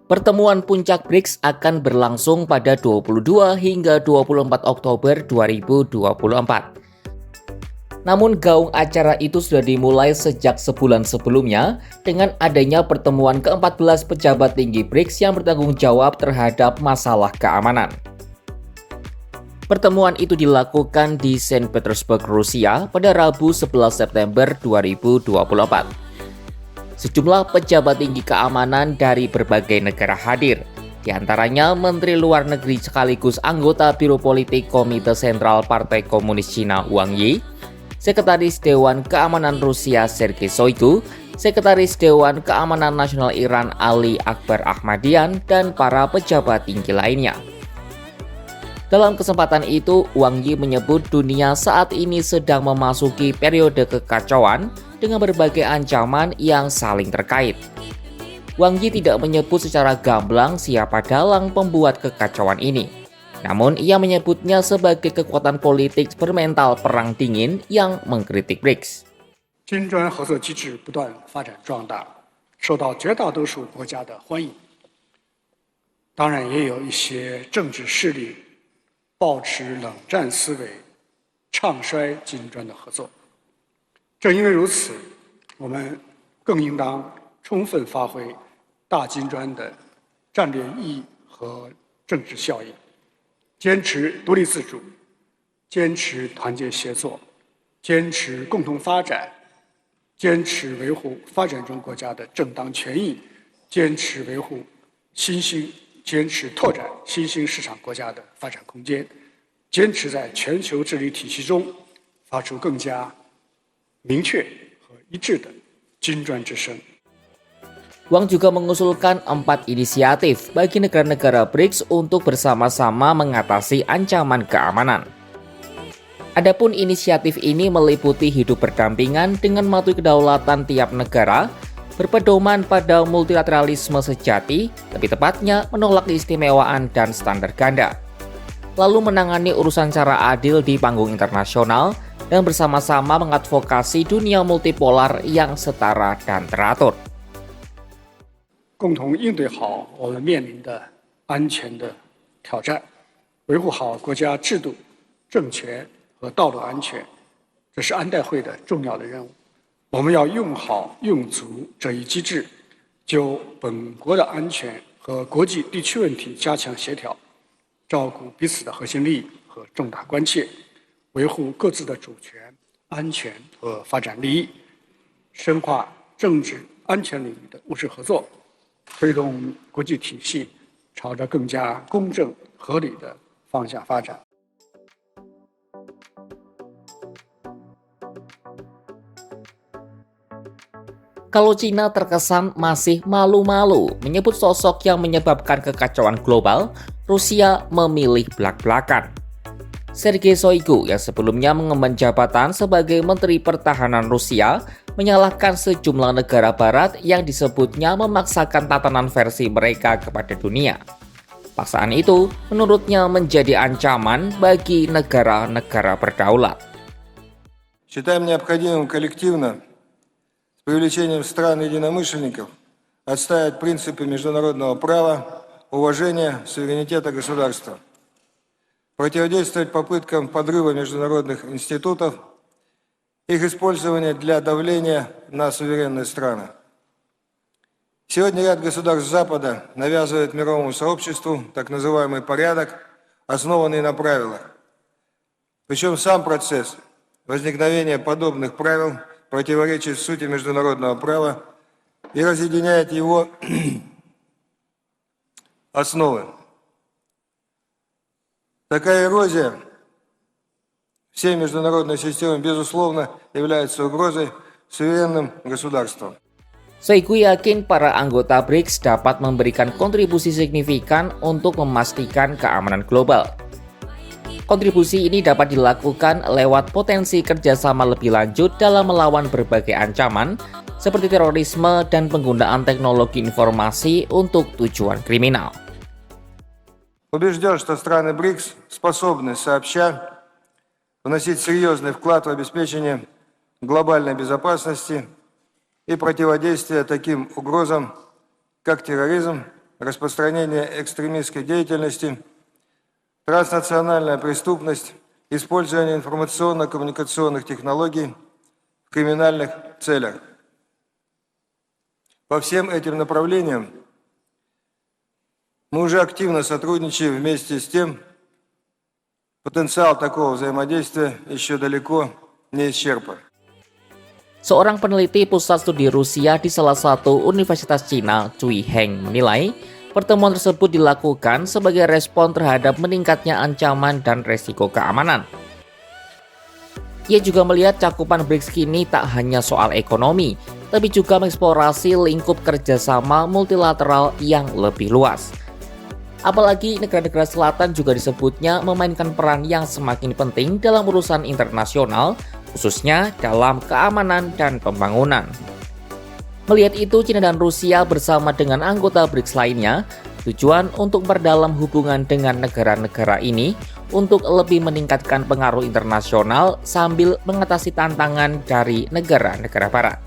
Pertemuan puncak BRICS akan berlangsung pada 22 hingga 24 Oktober 2024. Namun gaung acara itu sudah dimulai sejak sebulan sebelumnya dengan adanya pertemuan ke-14 pejabat tinggi BRICS yang bertanggung jawab terhadap masalah keamanan. Pertemuan itu dilakukan di Saint Petersburg, Rusia pada Rabu 11 September 2024. Sejumlah pejabat tinggi keamanan dari berbagai negara hadir, di antaranya Menteri Luar Negeri sekaligus anggota Biro Politik Komite Sentral Partai Komunis Cina Wang Yi, Sekretaris Dewan Keamanan Rusia Sergei Shoigu, Sekretaris Dewan Keamanan Nasional Iran Ali Akbar Ahmadian, dan para pejabat tinggi lainnya. Dalam kesempatan itu, Wang Yi menyebut dunia saat ini sedang memasuki periode kekacauan dengan berbagai ancaman yang saling terkait. Wang Yi tidak menyebut secara gamblang siapa dalang pembuat kekacauan ini. Namun, ia menyebutnya sebagai kekuatan politik bermental perang dingin yang mengkritik BRICS. 金砖合作机制不断发展壮大，受到绝大多数国家的欢迎。当然，也有一些政治势力抱持冷战思维，唱衰金砖的合作。正因为如此，我们更应当充分发挥大金砖的战略意义和政治效应，坚持独立自主，坚持团结协作，坚持共同发展，坚持维护发展中国家的正当权益，坚持维护坚持拓展新兴市场国家的发展空间，坚持在全球治理体系中发出更加明确和一致的金砖之声。 Wang juga mengusulkan 4 inisiatif bagi negara-negara BRICS untuk bersama-sama mengatasi ancaman keamanan. Adapun inisiatif ini meliputi hidup berdampingan dengan mematuhi kedaulatan tiap negara, berpedoman pada multilateralisme sejati, lebih tepatnya menolak keistimewaan dan standar ganda, lalu menangani urusan secara adil di panggung internasional, dan bersama-sama mengadvokasi dunia multipolar yang setara dan teratur. 共同应对好我们面临的安全的挑战，维护好国家制度、政权和道路安全，这是安代会的重要的任务。我们要用好用足这一机制，就本国的安全和国际地区问题加强协调，照顾彼此的核心利益和重大关切，维护各自的主权、安全和发展利益，深化政治安全领域的务实合作，推动国际体系朝着更加公正合理的方向发展。 Kalau Cina terkesan masih malu-malu menyebut sosok yang menyebabkan kekacauan global, Rusia memilih belak-belakan. Sergei Shoigu yang sebelumnya mengemban jabatan sebagai Menteri Pertahanan Rusia menyalahkan sejumlah negara barat yang disebutnya memaksakan tatanan versi mereka kepada dunia. Paksaan itu menurutnya menjadi ancaman bagi negara-negara berdaulat. Считаем необходимым коллективно с привлечением стран-единомышленников отстаивать принципы международного права, уважения суверенитета государства, противодействовать попыткам подрыва международных институтов, их использования для давления на суверенные страны. Сегодня ряд государств Запада навязывает мировому сообществу так называемый порядок, основанный на правилах. Причем сам процесс возникновения подобных правил противоречит сути международного права и разъединяет его основы. Такая эрозия всей международной системы, безусловно, является угрозой суверенным государствам. Shoigu yakin para anggota BRICS dapat memberikan kontribusi signifikan untuk memastikan keamanan global. Kontribusi ini dapat dilakukan lewat potensi kerjasama lebih lanjut dalam melawan berbagai ancaman seperti terorisme dan penggunaan teknologi informasi untuk tujuan kriminal. Убежден, что страны БРИКС способны сообща вносить серьезный вклад в обеспечение глобальной безопасности и противодействия таким угрозам, как терроризм, распространение экстремистской деятельности, транснациональная преступность, использование информационно-коммуникационных технологий в криминальных целях. По всем этим направлениям мы уже активно сотрудничаем. Вместе с тем, потенциал такого взаимодействия еще далеко не исчерпан. Seorang peneliti pusat studi Rusia di salah satu universitas Cina, Cui Heng, menilai pertemuan tersebut dilakukan sebagai respon terhadap meningkatnya ancaman dan resiko keamanan. Ia juga melihat cakupan BRICS kini tak hanya soal ekonomi, tapi juga mengeksplorasi lingkup kerjasama multilateral yang lebih luas. Apalagi negara-negara selatan juga disebutnya memainkan peran yang semakin penting dalam urusan internasional, khususnya dalam keamanan dan pembangunan. Melihat itu, China dan Rusia bersama dengan anggota BRICS lainnya tujuan untuk memperdalam hubungan dengan negara-negara ini untuk lebih meningkatkan pengaruh internasional sambil mengatasi tantangan dari negara-negara barat.